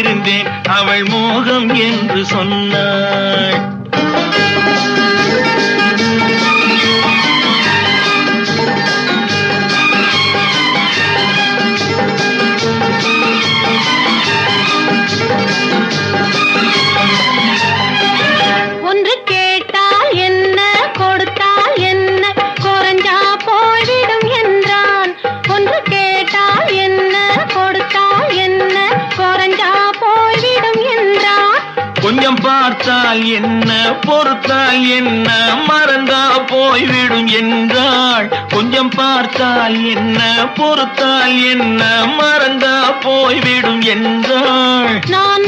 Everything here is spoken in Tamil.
இருந்தேன் அவள் மோகம் என்று சொன்னாள். ஒன்று கேட்டால் என்ன கொடுத்தால் என்ன குறைஞ்சா போய்விடும் என்றான். ஒன்று கேட்டால் என்ன கொடுத்தால் என்ன குறைஞ்சா போய்விடும் என்றான். கொஞ்சம் பார்த்தால் என்ன பொறுத்தால் என்ன மறந்தா போய்விடும் என்றாள். கொஞ்சம் பார்த்தால் என்ன பொறுத்தால் என்ன மறந்தா போய்விடும் என்றாள். நான்